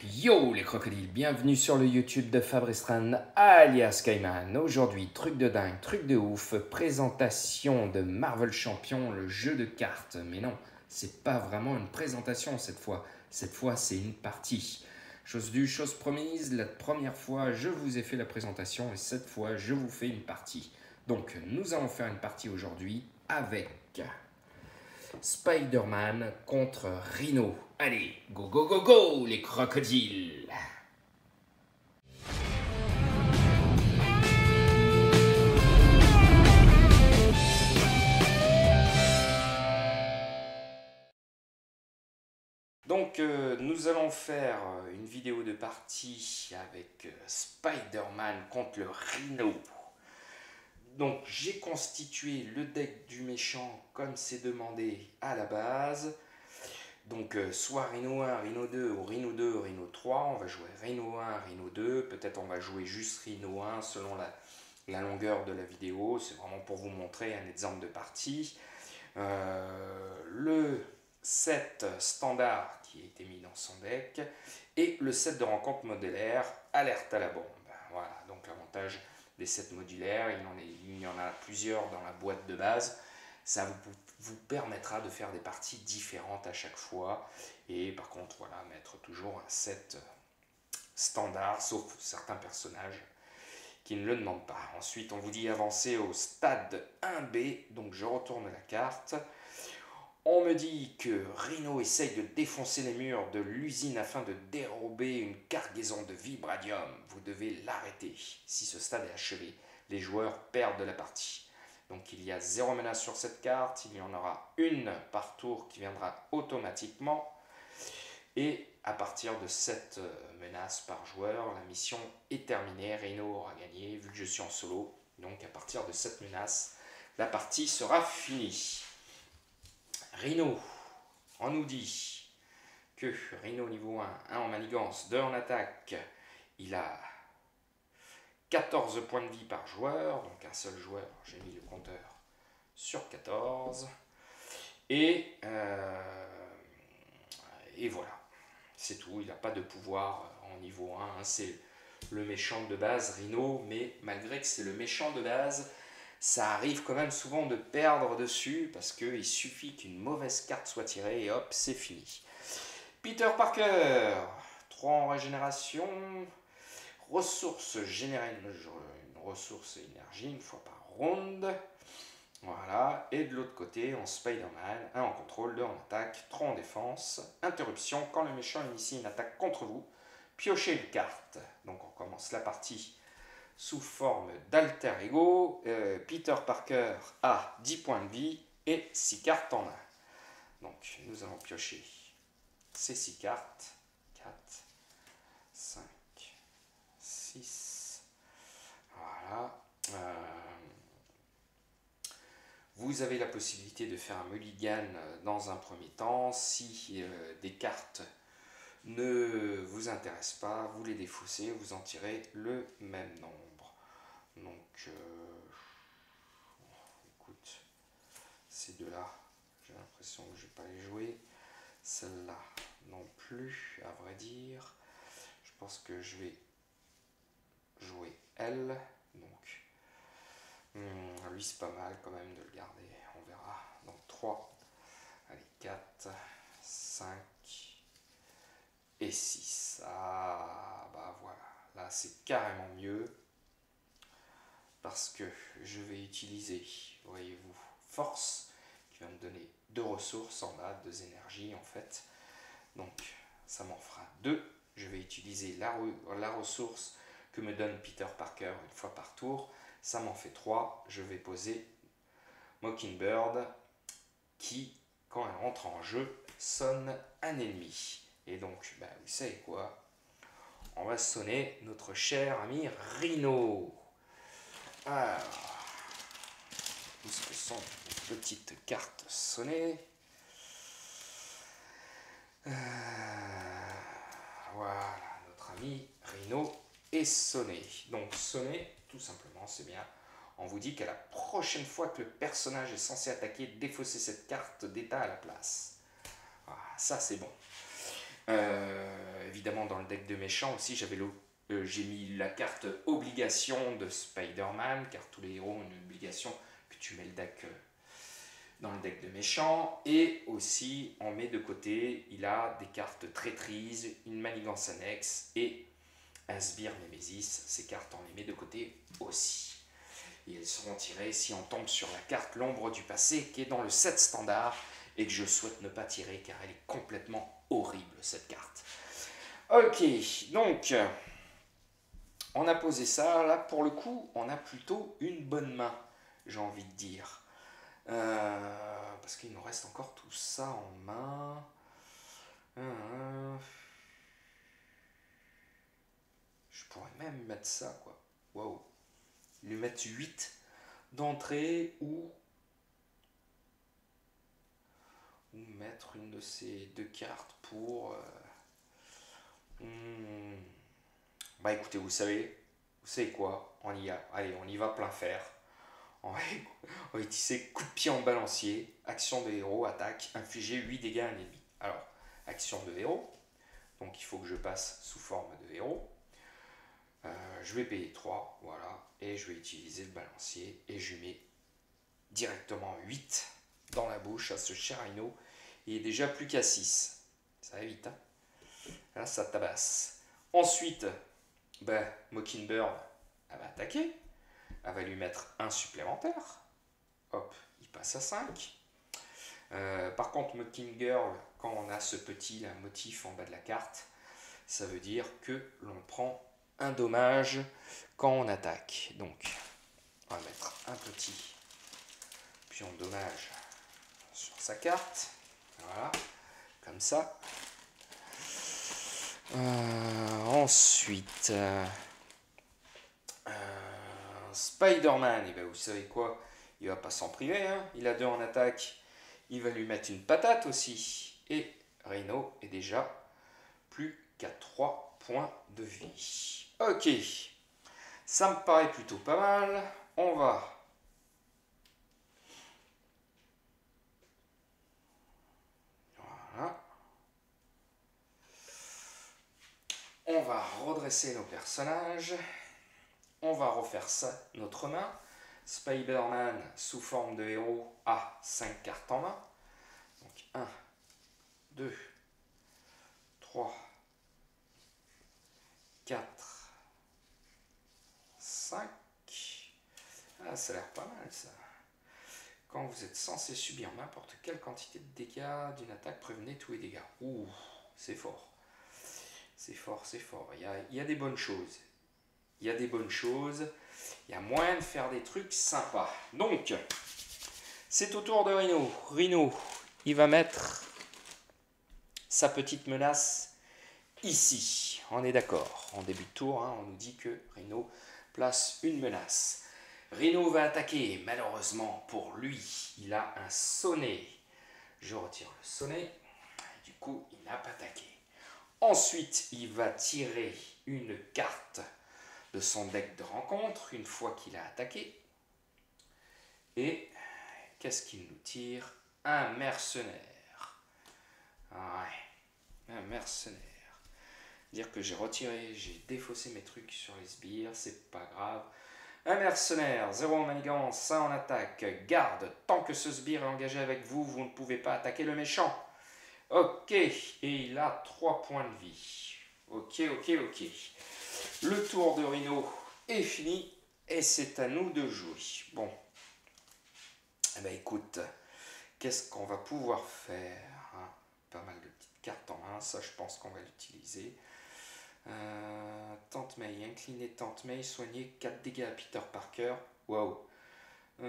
Yo les crocodiles, bienvenue sur le YouTube de Fabrice Tran alias Kaiman. Aujourd'hui, truc de dingue, truc de ouf, présentation de Marvel Champion, le jeu de cartes. Mais non, c'est pas vraiment une présentation cette fois. Cette fois, c'est une partie. Chose due, chose promise, la première fois, je vous ai fait la présentation et cette fois, je vous fais une partie. Donc, nous allons faire une partie aujourd'hui avec Spider-Man contre Rhino. Allez, go go go go les crocodiles. Donc nous allons faire une vidéo de partie avec Spider-Man contre le Rhino. Donc j'ai constitué le deck du méchant comme c'est demandé à la base. Donc soit Rhino 1, Rhino 2 ou Rhino 2, Rhino 3. On va jouer Rhino 1, Rhino 2. Peut-être on va jouer juste Rhino 1 selon la longueur de la vidéo. C'est vraiment pour vous montrer un exemple de partie. Le set standard qui a été mis dans son deck et le set de rencontre modulaire alerte à la bombe. Voilà, donc l'avantage des sets modulaires, il y en a plusieurs dans la boîte de base. Ça vous permettra de faire des parties différentes à chaque fois. Et par contre, voilà, mettre toujours un set standard, sauf certains personnages qui ne le demandent pas. Ensuite, on vous dit avancer au stade 1B. Donc je retourne la carte. On me dit que Rhino essaye de défoncer les murs de l'usine afin de dérober une cargaison de vibranium. Vous devez l'arrêter. Si ce stade est achevé, les joueurs perdent de la partie. Donc il y a 0 menace sur cette carte, il y en aura une par tour qui viendra automatiquement. Et à partir de cette menace par joueur, la mission est terminée, Rhino aura gagné vu que je suis en solo. Donc à partir de cette menace, la partie sera finie. Rhino, on nous dit que Rhino niveau 1 en manigance, 2 en attaque, il a 14 points de vie par joueur, donc un seul joueur, j'ai mis le compteur sur 14. Et voilà, c'est tout, il n'a pas de pouvoir en niveau 1, hein, c'est le méchant de base, Rhino, mais malgré que c'est le méchant de base, ça arrive quand même souvent de perdre dessus parce qu'il suffit qu'une mauvaise carte soit tirée et hop, c'est fini. Peter Parker, 3 en régénération, ressources générer une ressource énergie une fois par ronde. Voilà, et de l'autre côté, en Spider-Man, 1 en contrôle, 2 en attaque, 3 en défense, interruption, quand le méchant initie une attaque contre vous, piochez une carte. Donc on commence la partie sous forme d'alter ego. Peter Parker a 10 points de vie et 6 cartes en main. Donc nous allons piocher ces 6 cartes. 4, 5, 6. Voilà. Vous avez la possibilité de faire un mulligan dans un premier temps. Si des cartes ne vous intéressent pas, vous les défaussez, vous en tirez le même nombre. Donc, écoute, ces deux-là, j'ai l'impression que je ne vais pas les jouer. Celle-là non plus, à vrai dire. Je pense que je vais jouer elle. Donc, lui c'est pas mal quand même de le garder, on verra. Donc 3, allez 4, 5 et 6. Ah bah voilà, là c'est carrément mieux. Parce que je vais utiliser, voyez-vous, force, qui va me donner 2 ressources en bas, 2 énergies en fait. Donc ça m'en fera 2. Je vais utiliser la ressource que me donne Peter Parker une fois par tour. Ça m'en fait 3. Je vais poser Mockingbird qui, quand elle rentre en jeu, sonne un ennemi. Et donc, bah, vous savez quoi? On va sonner notre cher ami Rhino. Alors, où est-ce que sont les petites cartes sonnées? Voilà, notre ami Rhino est sonné. Donc sonné, tout simplement, c'est bien. On vous dit qu'à la prochaine fois que le personnage est censé attaquer, défausser cette carte d'état à la place. Voilà, ça c'est bon. évidemment, dans le deck de méchants aussi, j'ai mis la carte obligation de Spider-Man, car tous les héros ont une obligation que tu mets le deck dans le deck de méchants. Et aussi, on met de côté, il a des cartes traîtrise, une manigance annexe et un sbire Némésis. Ces cartes, on les met de côté aussi. Et elles seront tirées si on tombe sur la carte l'ombre du passé qui est dans le set standard et que je souhaite ne pas tirer car elle est complètement horrible cette carte. Ok, donc on a posé ça. Là pour le coup on a plutôt une bonne main, j'ai envie de dire. Parce qu'il nous reste encore tout ça en main. Je pourrais même mettre ça quoi. Waouh. Lui mettre 8 d'entrée ou mettre une de ces deux cartes pour... Bah écoutez, vous savez quoi, on y a. Allez, on y va plein fer. On va utiliser coup de pied en balancier, action de héros, attaque, infliger 8 dégâts à un ennemi. Alors, action de héros, donc il faut que je passe sous forme de héros. Je vais payer 3, voilà, et je vais utiliser le balancier, et je mets directement 8 dans la bouche à ce cher Rhino. Il est déjà plus qu'à 6. Ça va vite, hein. Là, ça tabasse. Ensuite, Mockingbird, elle va attaquer. Elle va lui mettre un supplémentaire. Hop, il passe à 5. Par contre, Mockingbird, quand on a ce petit motif en bas de la carte, ça veut dire que l'on prend un dommage quand on attaque. Donc, on va mettre un petit pion de dommage sur sa carte. Voilà, comme ça. Ensuite, Spider-Man, et ben vous savez quoi, il va pas s'en priver, hein. Il a 2 en attaque, il va lui mettre une patate aussi. Et Rhino est déjà plus qu'à 3 points de vie. Ok, ça me paraît plutôt pas mal. On va... Voilà. On va redresser nos personnages. On va refaire ça, notre main. Spider-Man sous forme de héros a 5 cartes en main. Donc 1, 2, 3, 4, 5. Ah, ça a l'air pas mal ça. Quand vous êtes censé subir n'importe quelle quantité de dégâts d'une attaque, prévenez tous les dégâts. Ouh, c'est fort. C'est fort, c'est fort. Il y a des bonnes choses. Il y a des bonnes choses. Il y a moyen de faire des trucs sympas. Donc, c'est au tour de Rhino. Rhino, il va mettre sa petite menace ici. On est d'accord. En début de tour, hein, on nous dit que Rhino place une menace. Rhino va attaquer. Malheureusement pour lui, il a un sonnet. Je retire le sonnet. Du coup, il n'a pas attaqué. Ensuite, il va tirer une carte de son deck de rencontre une fois qu'il a attaqué. Et qu'est-ce qu'il nous tire? Un mercenaire. Ouais, un mercenaire. Dire que j'ai retiré, j'ai défaussé mes trucs sur les sbires, c'est pas grave. Un mercenaire, 0 en manigance, 1 en attaque. Garde, tant que ce sbire est engagé avec vous, vous ne pouvez pas attaquer le méchant. Ok, et il a 3 points de vie. Ok. Le tour de Rhino est fini et c'est à nous de jouer. Bon, eh ben écoute, qu'est-ce qu'on va pouvoir faire, hein? Pas mal de petites cartes en main, ça je pense qu'on va l'utiliser. Tante May, incliner Tante May, soigner 4 dégâts à Peter Parker. Waouh. Quand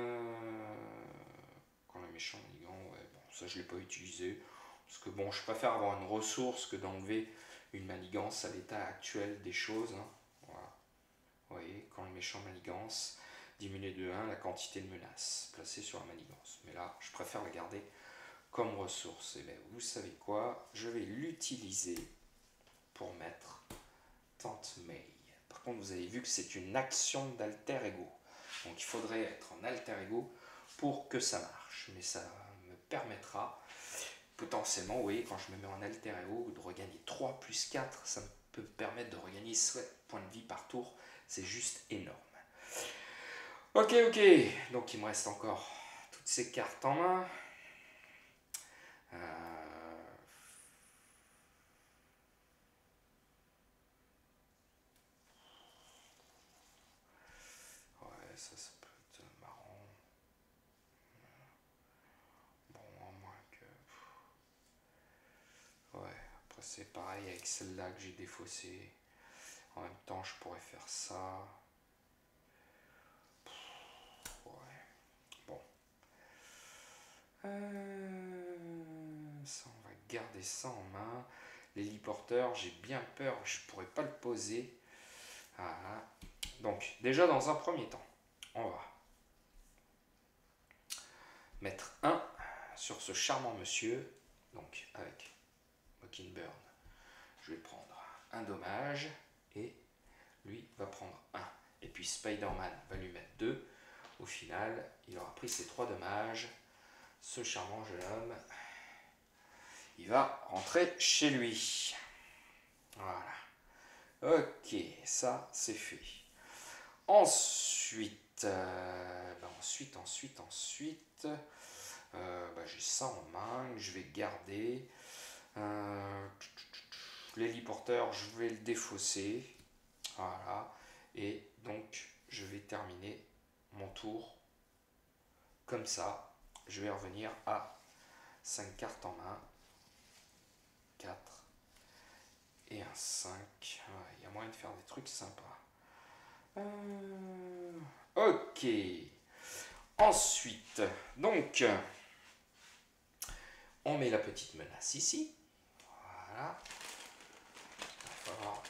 le méchant ligand, ouais, bon, ça je ne l'ai pas utilisé. Parce que bon, je préfère avoir une ressource que d'enlever une manigance à l'état actuel des choses. Hein. Voilà. Vous voyez, quand le méchant manigance, diminuer de 1 la quantité de menaces placée sur la manigance. Mais là, je préfère la garder comme ressource. Et bien, vous savez quoi? Je vais l'utiliser pour mettre Tante May. Par contre, vous avez vu que c'est une action d'alter ego. Donc, il faudrait être en alter ego pour que ça marche. Mais ça me permettra potentiellement, vous voyez, quand je me mets en alter ego, de regagner 3 plus 4, ça peut me permettre de regagner 7 points de vie par tour. C'est juste énorme. Ok, donc il me reste encore toutes ces cartes en main. Ouais, ça peut être marrant. Bon, à moins que... Ouais, après c'est pareil avec celle-là que j'ai défaussée. En même temps, je pourrais faire ça. Ouais, bon. Ça, on va garder ça en main. L'héliporteur, j'ai bien peur, je pourrais pas le poser. Voilà. Donc, déjà dans un premier temps, on va mettre 1 sur ce charmant monsieur. Donc, avec Mockingbird, je vais prendre un dommage et lui va prendre 1. Et puis Spider-Man va lui mettre 2. Au final, il aura pris ses 3 dommages. Ce charmant jeune homme, il va rentrer chez lui. Voilà. Ok, ça c'est fait. Ensuite, j'ai ça en main que je vais garder. L'héliporteur, je vais le défausser. Voilà. Et donc, je vais terminer mon tour comme ça. Je vais revenir à 5 cartes en main. 4 et un 5. Il y a moyen de faire des trucs sympas. Ok. Ensuite, donc, on met la petite menace ici. Voilà. Il va falloir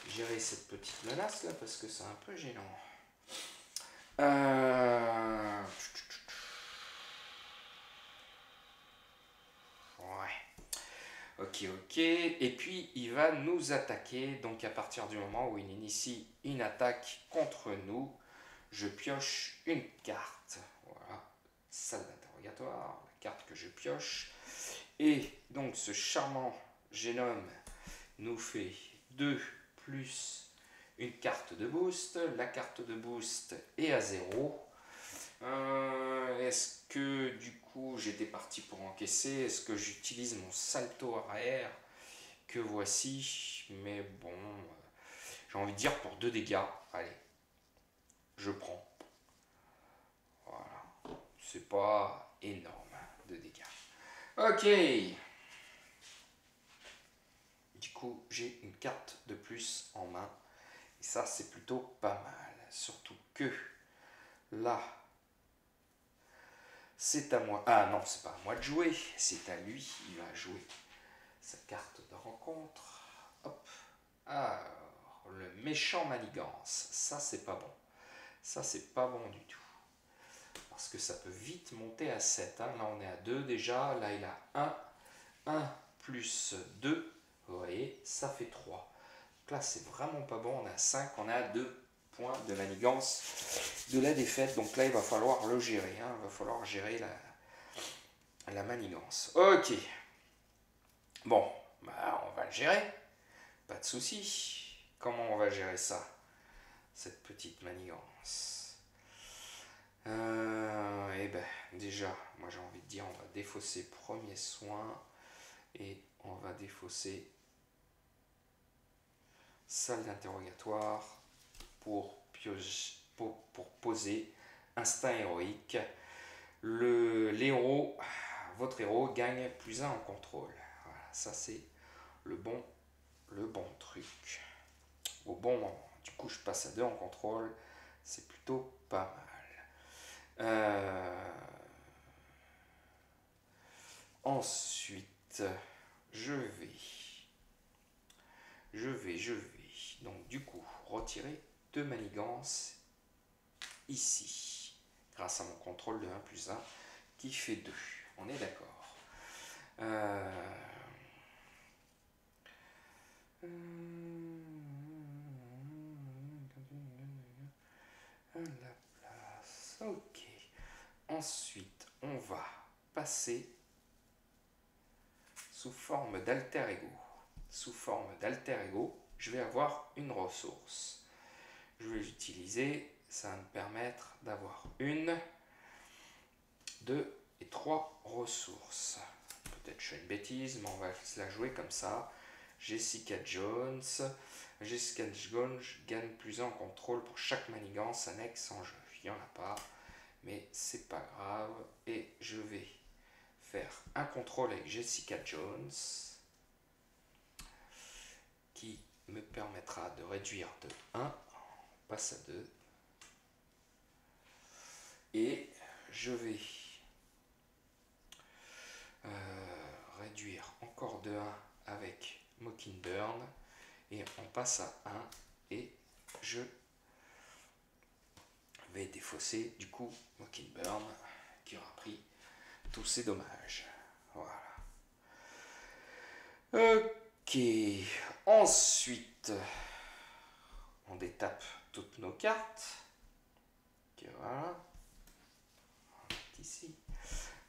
gérer cette petite menace là parce que c'est un peu gênant. Ouais. Ok. Et puis, il va nous attaquer. Donc, à partir du moment où il initie une attaque contre nous, je pioche une carte. Voilà. Salle d'interrogatoire. La carte que je pioche. Et donc, ce charmant génome nous fait 2 plus une carte de boost. La carte de boost est à 0. Est-ce que du coup j'étais parti pour encaisser? Est-ce que j'utilise mon salto arrière que voici? Mais bon, j'ai envie de dire pour 2 dégâts. Allez, je prends. Voilà, c'est pas énorme, 2 dégâts. Ok. Du coup, j'ai une carte de plus en main. Et ça, c'est plutôt pas mal. Surtout que là, c'est à moi. Ah non, c'est pas à moi de jouer. C'est à lui. Il va jouer sa carte de rencontre. Hop. Alors, le méchant manigance. Ça, c'est pas bon. Ça, c'est pas bon du tout. Parce que ça peut vite monter à 7. Hein. Là, on est à 2 déjà. Là, il a 1. 1 plus 2. Vous voyez, ça fait 3. Donc là, c'est vraiment pas bon. On est à 5. On est à 2 points de manigance de la défaite. Donc là, il va falloir le gérer. Hein. Il va falloir gérer la manigance. Ok. Bon, bah, on va le gérer. Pas de souci. Comment on va gérer ça, cette petite manigance? Eh ben, déjà, moi j'ai envie de dire, on va défausser premier soin et on va défausser salle d'interrogatoire pour poser instinct héroïque. Votre héros gagne +1 en contrôle. Voilà, ça c'est le bon truc. Au bon moment. Du coup, je passe à 2 en contrôle. C'est plutôt pas mal. Ensuite, je vais. Donc, du coup, retirer 2 manigances ici. Grâce à mon contrôle de 1 plus 1 qui fait 2. On est d'accord. La place. Ok. Ensuite, on va passer sous forme d'alter ego. Sous forme d'alter ego, je vais avoir une ressource. Je vais l'utiliser, ça va me permettre d'avoir 1, 2 et 3 ressources. Peut-être je fais une bêtise, mais on va se la jouer comme ça. Jessica Jones. Jessica Jones gagne +1 en contrôle pour chaque manigance annexe en jeu. Il n'y en a pas, mais c'est pas grave. Et je vais faire un contrôle avec Jessica Jones qui me permettra de réduire de 1, on passe à 2. Et je vais réduire encore de 1 avec Mockingbird. Et on passe à 1 et je vais défausser du coup Mockingbird qui aura pris tous ces dommages. Voilà. Ok. Ensuite, on détape toutes nos cartes. Ok, voilà. Ici.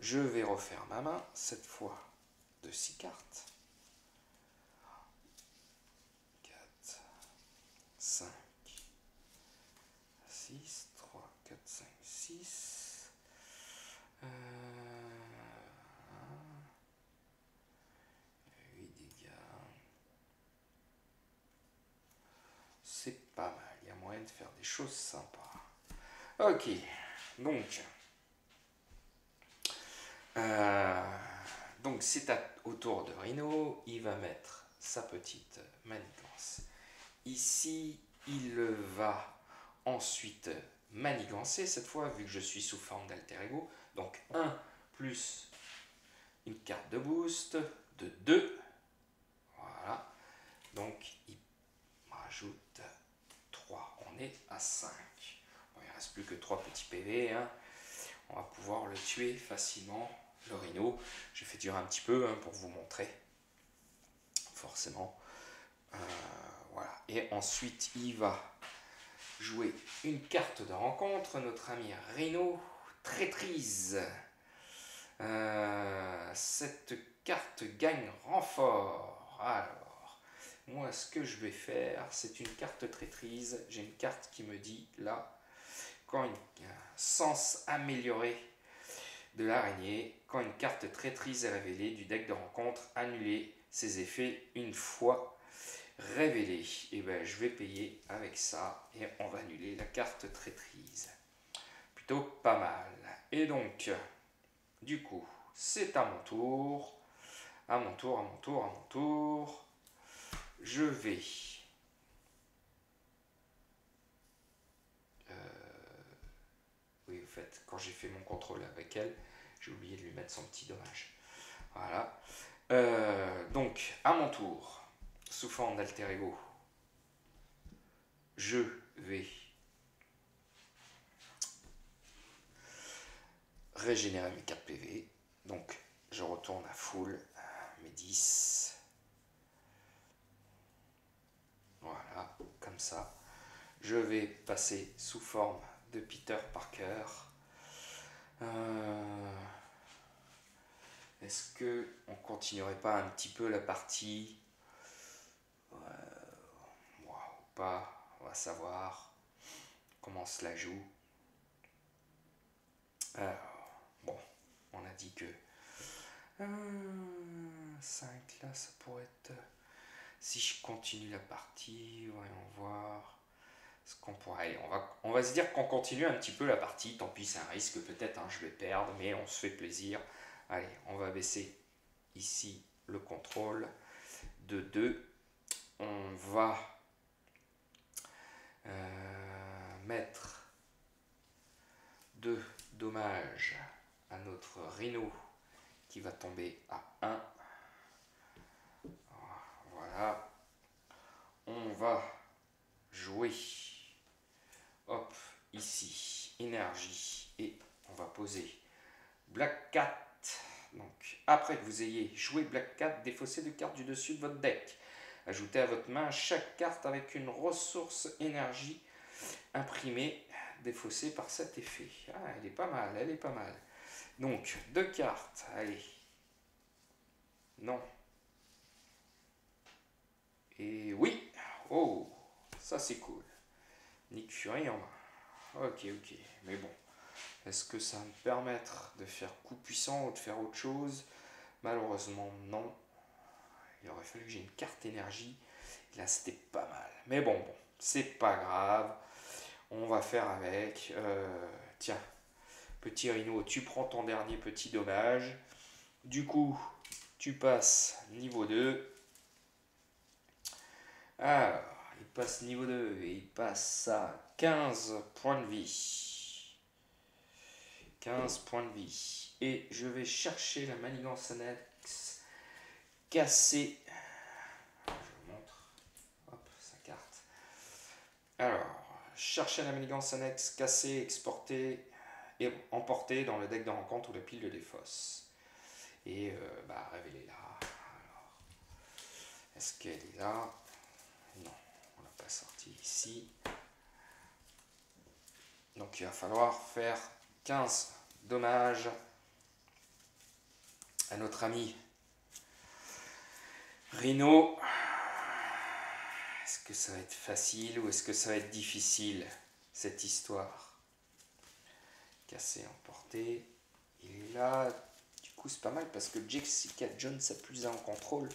Je vais refaire ma main, cette fois de 6 cartes. 4, 5, 6, 3, 4, 5, 6. 8 dégâts. C'est pas mal, il y a moyen de faire des choses sympas. Ok, donc c'est au tour de Rhino, il va mettre sa petite manigance. Ici, il va ensuite manigancer, cette fois, vu que je suis sous forme d'alter ego. Donc 1 plus une carte de boost de 2. Voilà. Donc il rajoute 3. On est à 5. Bon, il ne reste plus que 3 petits PV. Hein. On va pouvoir le tuer facilement, le Rhino. J'ai fait durer un petit peu pour vous montrer. Forcément. Voilà. Et ensuite, il va jouer une carte de rencontre. Notre ami Rhino, traîtrise. Cette carte gagne renfort. Alors, moi, ce que je vais faire, c'est une carte traîtrise. J'ai une carte qui me dit, là, quand un sens amélioré de l'araignée, quand une carte traîtrise est révélée du deck de rencontre, annulez ses effets une fois révélé. Et bien je vais payer avec ça et on va annuler la carte traîtrise. Plutôt pas mal. Et donc, du coup, c'est à mon tour. À mon tour. Je vais oui, au fait, quand j'ai fait mon contrôle avec elle, j'ai oublié de lui mettre son petit dommage. Voilà. Donc, à mon tour, sous forme d'alter ego, je vais régénérer mes 4 PV. Donc, je retourne à full, mes 10. Voilà, comme ça. Je vais passer sous forme de Peter Parker. Est-ce que on continuerait pas un petit peu la partie ou pas? On va savoir comment cela joue. Alors, bon, on a dit que 5 là, ça pourrait être... Si je continue la partie, voyons voir ce qu'on pourrait... Allez, on va se dire qu'on continue un petit peu la partie. Tant pis, c'est un risque peut-être, je vais perdre, mais on se fait plaisir. Allez, on va baisser ici le contrôle de 2. On va mettre 2 dommages à notre Rhino qui va tomber à 1. Voilà. On va jouer, hop, ici, énergie, et on va poser Black Cat. Donc, après que vous ayez joué Black Cat, défaussez 2 cartes du dessus de votre deck. Ajoutez à votre main chaque carte avec une ressource énergie imprimée, défaussée par cet effet. Ah, elle est pas mal. Donc, 2 cartes, allez. Non, Et oui. Oh, ça c'est cool. Nick Fury en main. Ok, ok. Mais bon. Est-ce que ça va me permettre de faire coup puissant ou de faire autre chose? Malheureusement, non. Il aurait fallu que j'ai une carte énergie. Là, c'était pas mal. Mais bon, c'est pas grave. On va faire avec. Tiens, petit Rhino, tu prends ton dernier petit dommage. Du coup, tu passes niveau 2. Alors, il passe niveau 2 et il passe à 15 points de vie. 15 points de vie. Et je vais chercher la manigance annexe cassée. Je vous montre. Hop, sa carte. Alors, chercher la manigance annexe cassée, exportée et emportée dans le deck de rencontre ou la pile de défausse. Et révélez-la. Alors, est-ce qu'elle est là? Non, on l'a pas sortie ici. Donc il va falloir faire 15 dommages à notre ami Rhino. Est-ce que ça va être facile ou est-ce que ça va être difficile, cette histoire? Cassé, emporté. Il est là. Du coup, c'est pas mal parce que Jessica Jones a plus en contrôle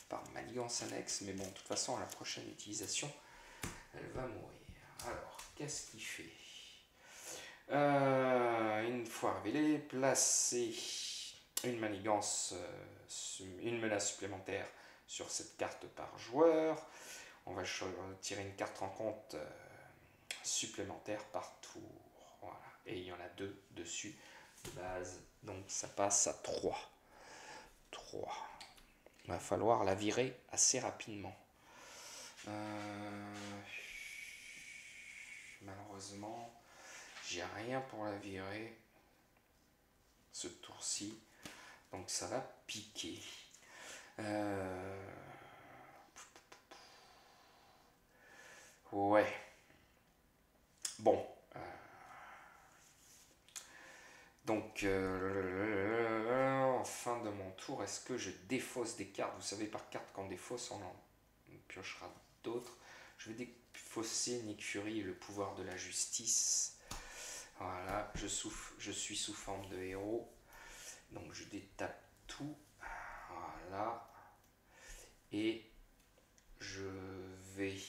par manigance annexe. Mais bon, de toute façon, à la prochaine utilisation, elle va mourir. Alors, qu'est-ce qu'il fait? Une fois révélé, placer une manigance, une menace supplémentaire sur cette carte par joueur. On va tirer une carte rencontre supplémentaire par tour. Voilà. Et il y en a 2 dessus de base. Donc ça passe à 3. 3. Il va falloir la virer assez rapidement. Malheureusement, j'ai rien pour la virer ce tour-ci. Donc ça va piquer. Ouais. Bon. Donc, en fin de mon tour, est-ce que je défausse des cartes? Vous savez, par carte, quand on défausse, on en piochera d'autres. Je vais défausser Nick Fury et le pouvoir de la justice. Voilà, je suis sous forme de héros. Donc, je détape tout. Voilà. Et je vais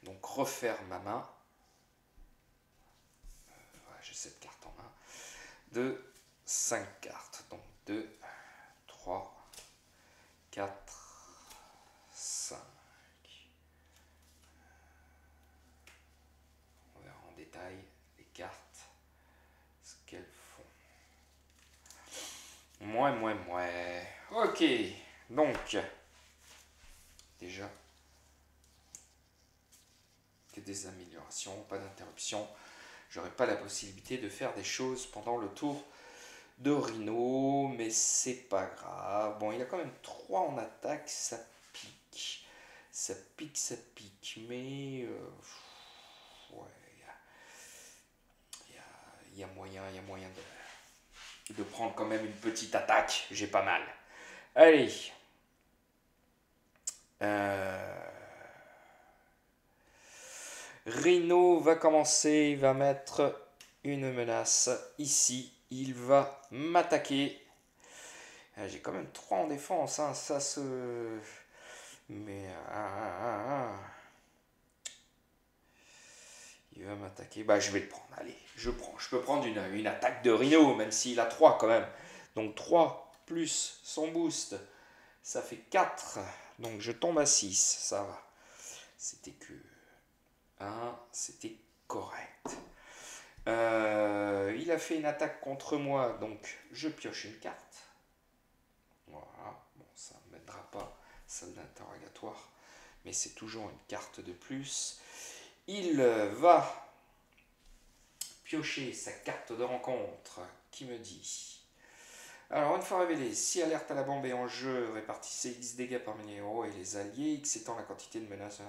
donc refaire ma main. Voilà, j'ai cette carte en main. De 5 cartes. Donc 2, 3, 4, 5. On verra en détail les cartes, ce qu'elles font. Mouais. Ok, donc, déjà, que des améliorations, pas d'interruption. J'aurai pas la possibilité de faire des choses pendant le tour de Rhino, mais c'est pas grave. Bon, il a quand même 3 en attaque, ça pique. Ça pique, mais ouais, il y a moyen de prendre quand même une petite attaque. J'ai pas mal. Allez. Rhino va commencer, il va mettre une menace ici. Il va m'attaquer. J'ai quand même 3 en défense, hein, ça se... Mais... Il va m'attaquer. Bah, je vais le prendre. Allez, je prends. Je peux prendre une attaque de Rhino, même s'il a 3 quand même. Donc 3 plus son boost, ça fait 4. Donc je tombe à 6. Ça va. C'était que 1. C'était correct. Il a fait une attaque contre moi. Donc je pioche une carte. Voilà. Bon, ça ne m'aidera pas. Salle d'interrogatoire. Mais c'est toujours une carte de plus. Il va piocher sa carte de rencontre qui me dit... Alors, une fois révélé, si alerte à la bombe est en jeu, répartissez X dégâts parmi les héros et les alliés, X étant la quantité de menaces.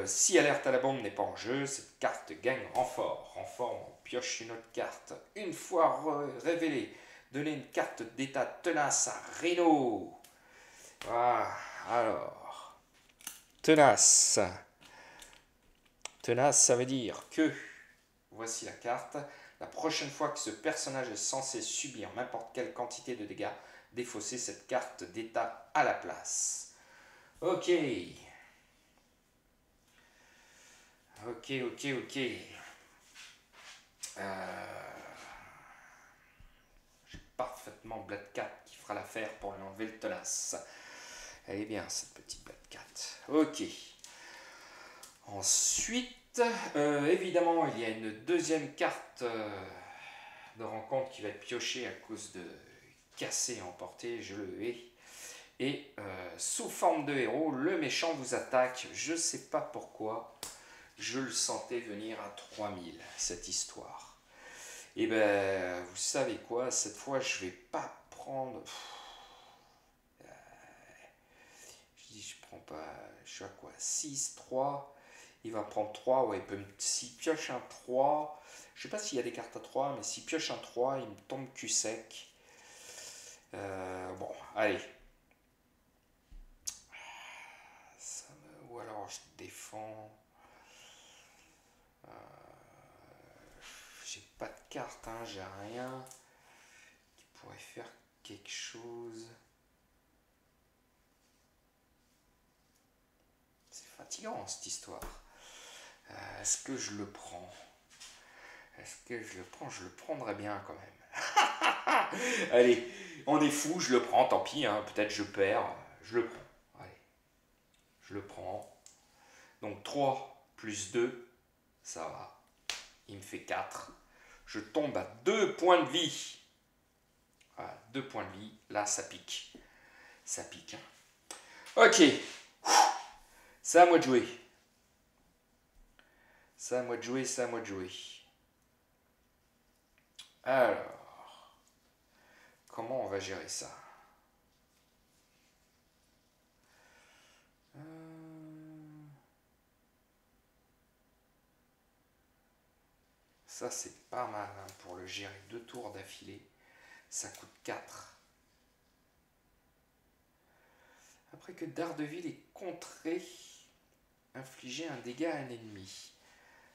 Si alerte à la bombe n'est pas en jeu, cette carte gagne renfort. Renfort, on pioche une autre carte. Une fois révélée, donnez une carte d'état tenace à Rhino. Voilà, alors, tenace. Tenace, ça veut dire que, voici la carte, la prochaine fois que ce personnage est censé subir n'importe quelle quantité de dégâts, défausser cette carte d'état à la place. Ok. Ok, ok, ok. J'ai parfaitement Black Cat qui fera l'affaire pour lui enlever le tenace. Elle est bien cette petite Black Cat. Ok. Ensuite, évidemment, il y a une deuxième carte de rencontre qui va être piochée à cause de casser et emporter, je le hais. Et sous forme de héros, le méchant vous attaque. Je ne sais pas pourquoi, je le sentais venir à 3000, cette histoire. Et ben, vous savez quoi, cette fois, je vais pas prendre... Je dis, je prends pas... Je suis à quoi? 6, 3. Il va prendre 3, ouais, s'il pioche un 3, je sais pas s'il y a des cartes à 3, mais s'il pioche un 3, il me tombe cul sec. Bon, allez. Ou alors je défends. J'ai pas de carte, hein, j'ai rien qui pourrait faire quelque chose. C'est fatigant cette histoire. Est-ce que je le prends? Est-ce que je le prends? Je le prendrais bien quand même. Allez, on est fou, je le prends, tant pis, hein, peut-être je perds, je le prends. Allez, je le prends. Donc 3 plus 2, ça va. Il me fait 4. Je tombe à 2 points de vie. Voilà, 2 points de vie. Là, ça pique. Ça pique. Ok. C'est à moi de jouer. C'est à moi de jouer, c'est à moi de jouer. Alors, comment on va gérer ça? Ça, c'est pas mal hein, pour le gérer 2 tours d'affilée. Ça coûte 4. Après que Daredevil est contré, infliger un dégât à un ennemi.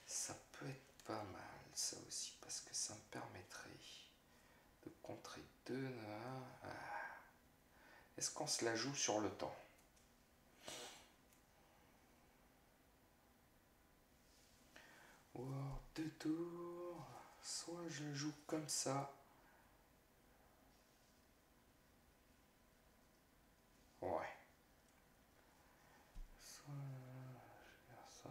Ça peut être pas mal, ça aussi, parce que ça me permettrait de contrer 2. Est-ce qu'on se la joue sur le temps? Ou alors 2 tours, soit je joue comme ça. Ouais. Soit je vais faire ça.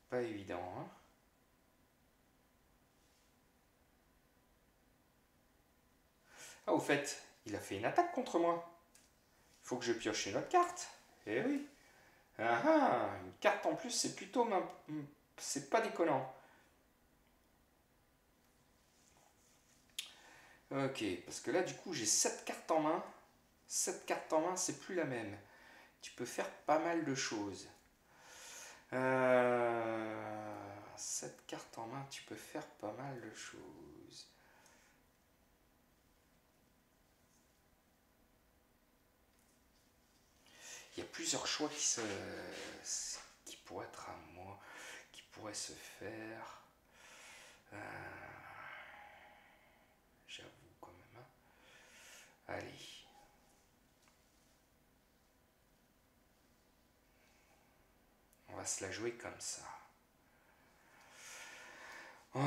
Pas évident, hein? Ah, au fait, il a fait une attaque contre moi. Il faut que je pioche une autre carte. Eh oui. Ah ah, une carte en plus, c'est plutôt... C'est pas déconnant. Ok, parce que là, du coup, j'ai 7 cartes en main. 7 cartes en main, c'est plus la même. Tu peux faire pas mal de choses. 7 cartes en main, tu peux faire pas mal de choses. Il y a plusieurs choix qui pourraient être à moi, qui pourraient se faire. J'avoue quand même. Allez. On va se la jouer comme ça. Oh.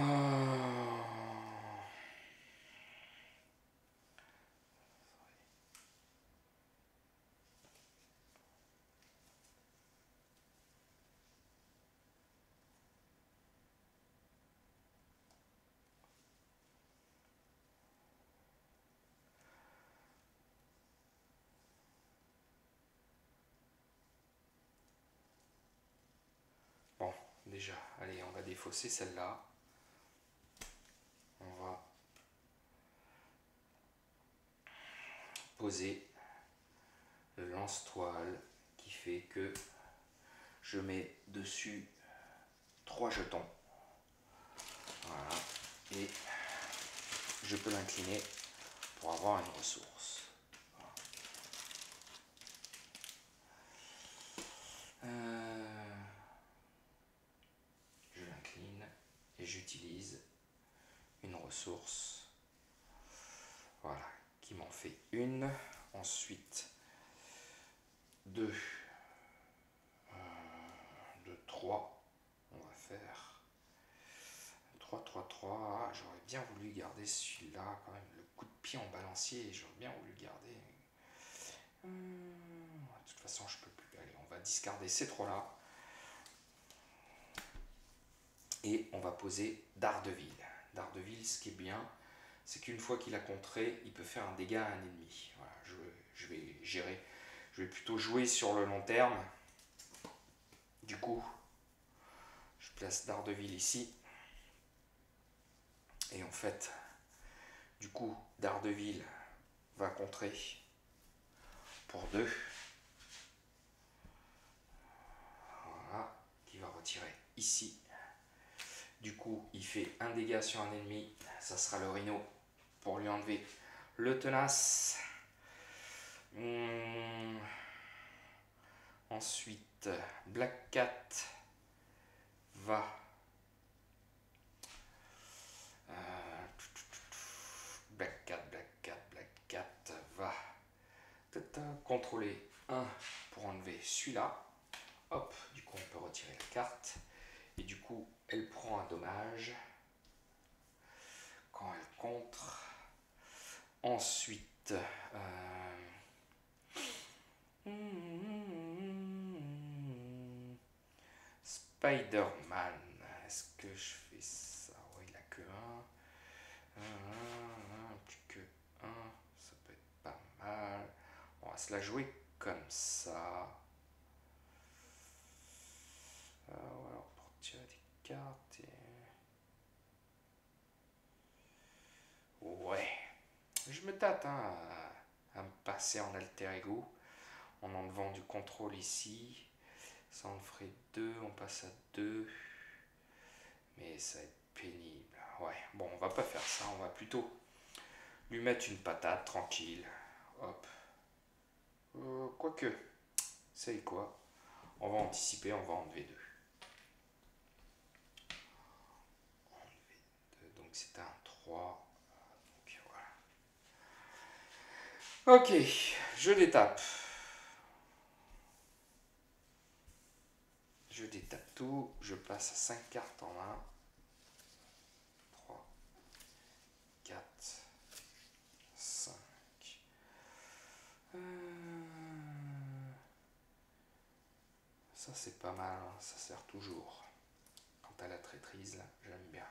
Bon, déjà, allez, on va défausser celle-là. On va poser le lance-toile qui fait que je mets dessus 3 jetons. Voilà. Et je peux l'incliner pour avoir une ressource. Je l'incline et j'utilise une ressource. Voilà, qui m'en fait une. Ensuite, 2, 3. On va faire 3, 3, 3. Ah, j'aurais bien voulu garder celui-là quand même. Le coup de pied en balancier, j'aurais bien voulu le garder. De toute façon, je peux plus. Allez, on va discarder ces 3-là. Et on va poser Daredevil. Daredevil, ce qui est bien, c'est qu'une fois qu'il a contré, il peut faire un dégât à un ennemi. Voilà, je vais gérer. Je vais plutôt jouer sur le long terme. Du coup, je place Daredevil ici. Et en fait, du coup, Daredevil va contrer pour 2. Voilà, qui va retirer ici. Du coup, il fait un dégât sur un ennemi. Ça sera le Rhino pour lui enlever le tenace. Ensuite, Black Cat va Black Cat va contrôler 1 pour enlever celui-là. Hop, du coup on peut retirer la carte. Et du coup, elle prend un dommage quand elle contre. Ensuite, Spider-Man. Est-ce que je fais ça? Oui, il n'a que 1. Plus que 1. Ça peut être pas mal. On va se la jouer comme ça. Alors, pour tirer des cartes. Ouais. Je me tâte à me passer en alter ego. En enlevant du contrôle ici. Ça en ferait 2. On passe à 2. Mais ça va être pénible. Ouais, bon, on va pas faire ça. On va plutôt lui mettre une patate tranquille. Hop. Quoique, c'est quoi? On va anticiper, on va enlever 2. Donc c'est un 3. Donc voilà. Ok, je détape. Je détape tout. Je passe à 5 cartes en main. 3, 4, 5. Ça c'est pas mal, hein. Ça sert toujours. Quant à la traîtrise, là, j'aime bien.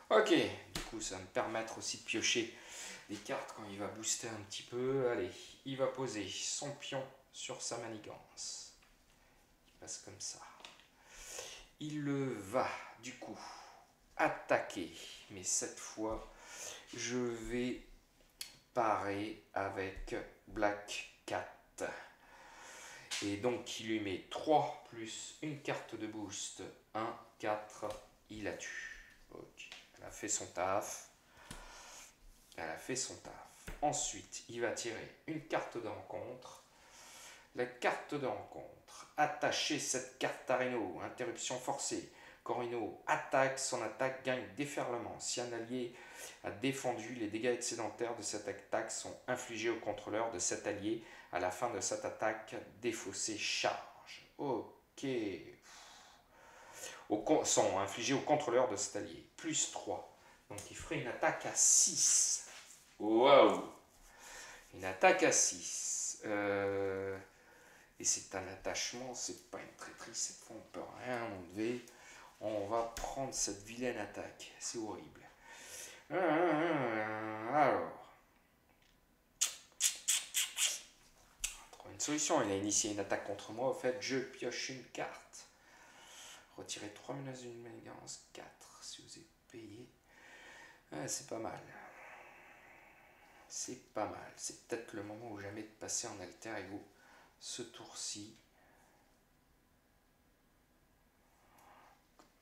Ok, du coup ça va me permettre aussi de piocher des cartes quand il va booster un petit peu. Allez, il va poser son pion sur sa manigance. Il passe comme ça. Il va du coup attaquer, mais cette fois je vais parer avec Black Cat. Et donc il lui met 3 plus une carte de boost. 1, 4, il la tue. Ok, elle a fait son taf. Elle a fait son taf. Ensuite, il va tirer une carte de rencontre. La carte de rencontre. Attacher cette carte à Rhino. Interruption forcée. Quand Rhino attaque, son attaque gagne déferlement. Si un allié a défendu, les dégâts excédentaires de cette attaque sont infligés au contrôleur de cet allié à la fin de cette attaque. Défaussé charge. Ok. Sont infligés au contrôleur de cet allié. Plus 3. Donc il ferait une attaque à 6. Waouh! Une attaque à 6. Et c'est un attachement, c'est pas une traîtrise, cette fois on peut rien enlever. On va prendre cette vilaine attaque. C'est horrible. Alors. Une solution, il a initié une attaque contre moi. Au fait, je pioche une carte. Retirez 3 menaces d'une manigance. 4 si vous êtes payé. C'est pas mal. C'est pas mal. C'est peut-être le moment ou jamais de passer en alter ego. Ce tour-ci.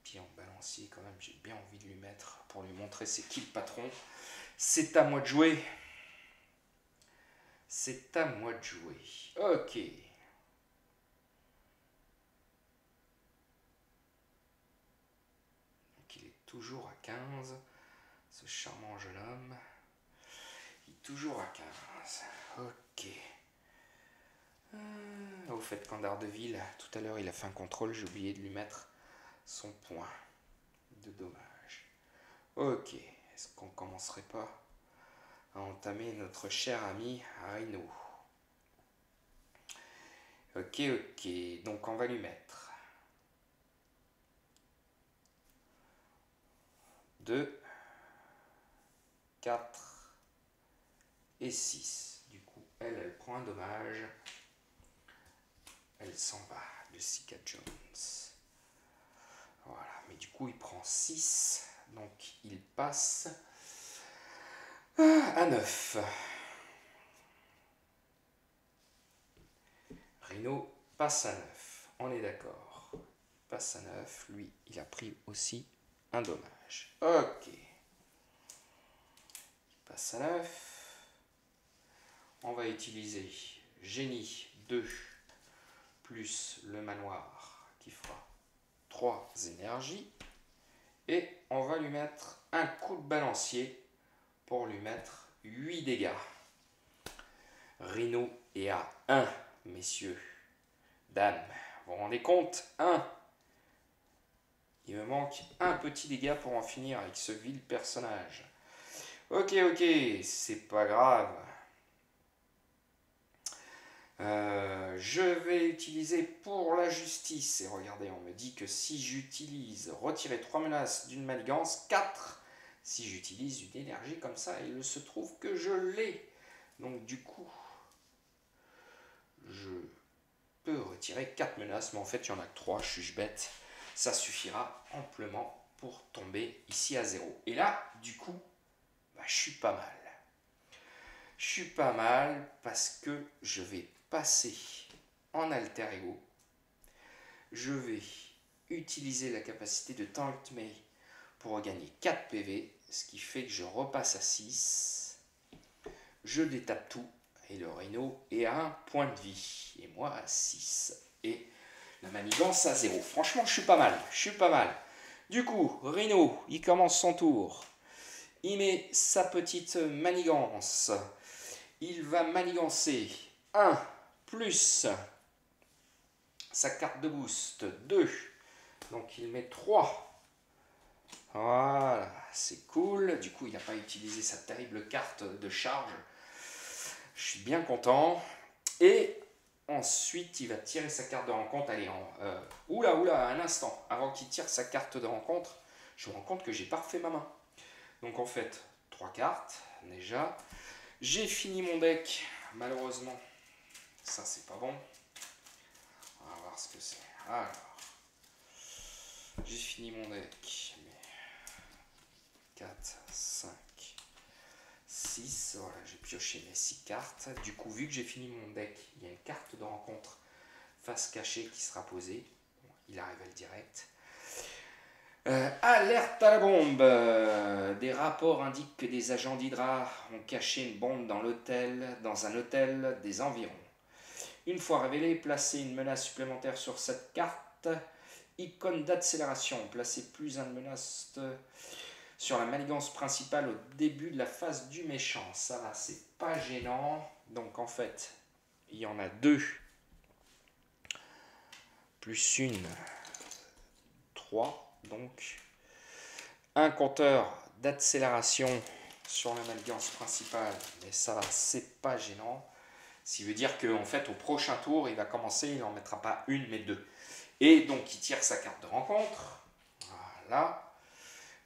pied en balancier quand même, j'ai bien envie de lui mettre pour lui montrer c'est qui le patron. C'est à moi de jouer. C'est à moi de jouer. Ok. Donc il est toujours à 15. Ce charmant jeune homme. Il est toujours à 15. Ok. Au fait qu'en Daredevil, tout à l'heure il a fait un contrôle, j'ai oublié de lui mettre son point de dommage. Ok. Est-ce qu'on commencerait pas à entamer notre cher ami Rhino? Ok, ok. Donc on va lui mettre 2, 4 et 6. Du coup, elle prend un dommage. Elle s'en va, Jessica Jones. Voilà, mais du coup, il prend 6. Donc, il passe à 9. Rhino passe à 9. On est d'accord. Il passe à 9. Lui, il a pris aussi un dommage. Ok. Il passe à 9. On va utiliser Génie 2 plus le manoir qui fera 3 énergies. Et on va lui mettre un coup de balancier pour lui mettre 8 dégâts. Rhino est à 1, messieurs, dames. Vous vous rendez compte? 1. Il me manque un petit dégât pour en finir avec ce vil personnage. Ok, ok, c'est pas grave. Je vais utiliser pour la justice. Et regardez, on me dit que si j'utilise retirer 3 menaces d'une manigance, 4. Si j'utilise une énergie comme ça, il se trouve que je l'ai. Donc du coup, je peux retirer 4 menaces. Mais en fait, il n'y en a que 3. Je suis bête. Ça suffira amplement pour tomber ici à 0. Et là, du coup, je suis pas mal. Je suis pas mal parce que je vais passer en alter ego. Je vais utiliser la capacité de Taunt Me pour gagner 4 PV, ce qui fait que je repasse à 6. Je détape tout et le Rhino est à 1 point de vie et moi à 6. Et la manigance à 0. Franchement, je suis pas mal. Je suis pas mal. Du coup, Rhino, il commence son tour. Il met sa petite manigance. Il va manigancer 1 plus sa carte de boost 2. Donc il met 3. Voilà, c'est cool. Du coup, il n'a pas utilisé sa terrible carte de charge. Je suis bien content. Et ensuite, il va tirer sa carte de rencontre. Allez, oula, un instant. Avant qu'il tire sa carte de rencontre, je me rends compte que j'ai pas refait ma main. Donc en fait, 3 cartes déjà. J'ai fini mon deck. Malheureusement, ça c'est pas bon. On va voir ce que c'est. Alors, j'ai fini mon deck. 4, 5, 6. Voilà, j'ai pioché mes 6 cartes. Du coup, vu que j'ai fini mon deck, il y a une carte de rencontre face cachée qui sera posée. Bon, il arrive à le direct. Alerte à la bombe. Des rapports indiquent que des agents d'Hydra ont caché une bombe dans un hôtel des environs. Une fois révélé, placez une menace supplémentaire sur cette carte. Icône d'accélération. Placez plus une menace sur la manigance principale au début de la phase du méchant. Ça va, c'est pas gênant. Donc en fait, il y en a 2. Plus une. 3. Donc, un compteur d'accélération sur la manigance principale. Mais ça va, c'est pas gênant. Ce qui veut dire qu'en fait, au prochain tour, il va commencer, il n'en mettra pas une, mais 2. Et donc, il tire sa carte de rencontre. Voilà.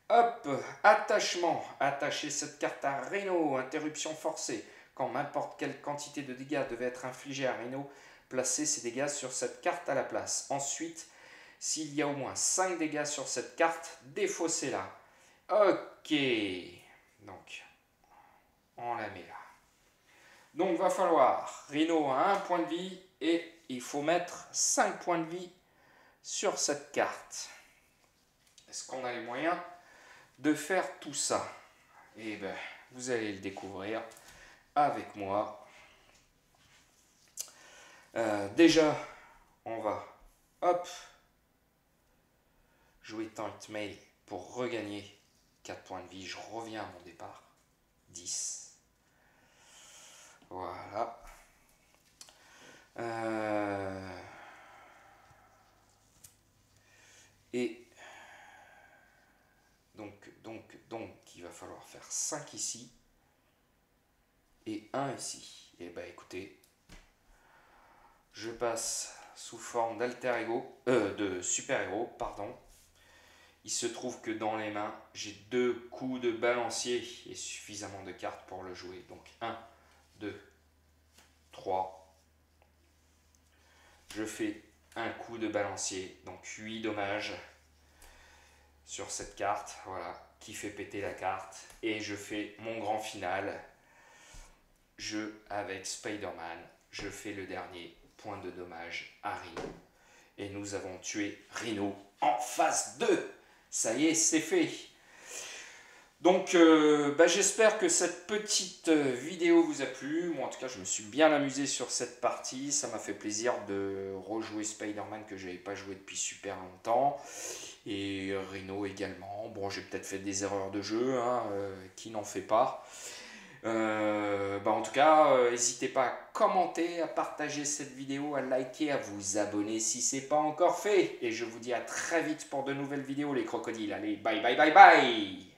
Hop, attachement. Attacher cette carte à Rhino. Interruption forcée. Quand n'importe quelle quantité de dégâts devait être infligée à Rhino, placez ces dégâts sur cette carte à la place. Ensuite, s'il y a au moins 5 dégâts sur cette carte, défaussez-la. Ok. Donc, on la met là. Donc, va falloir, Rhino a 1 point de vie et il faut mettre 5 points de vie sur cette carte. Est-ce qu'on a les moyens de faire tout ça? Eh bien, vous allez le découvrir avec moi. Déjà, on va, hop, jouer Taunt Mail pour regagner 4 points de vie. Je reviens à mon départ. 10. Voilà. Et donc, il va falloir faire 5 ici et 1 ici. Et bah écoutez, je passe sous forme d'alter ego, de super héros, pardon. Il se trouve que dans les mains, j'ai 2 coups de balancier et suffisamment de cartes pour le jouer. Donc 1, 2, 3. Je fais un coup de balancier, donc 8 dommages sur cette carte, voilà, qui fait péter la carte. Et je fais mon grand final, jeu avec Spider-Man. Je fais le dernier point de dommage à Rhino. Et nous avons tué Rhino en phase 2. Ça y est, c'est fait. Donc, j'espère que cette petite vidéo vous a plu. Moi, en tout cas, je me suis bien amusé sur cette partie. Ça m'a fait plaisir de rejouer Spider-Man que je n'avais pas joué depuis super longtemps. Et Rhino également. Bon, j'ai peut-être fait des erreurs de jeu, hein, qui n'en fait pas. En tout cas, n'hésitez pas à commenter, à partager cette vidéo, à liker, à vous abonner si ce n'est pas encore fait. Et je vous dis à très vite pour de nouvelles vidéos, les crocodiles. Allez, bye bye bye bye!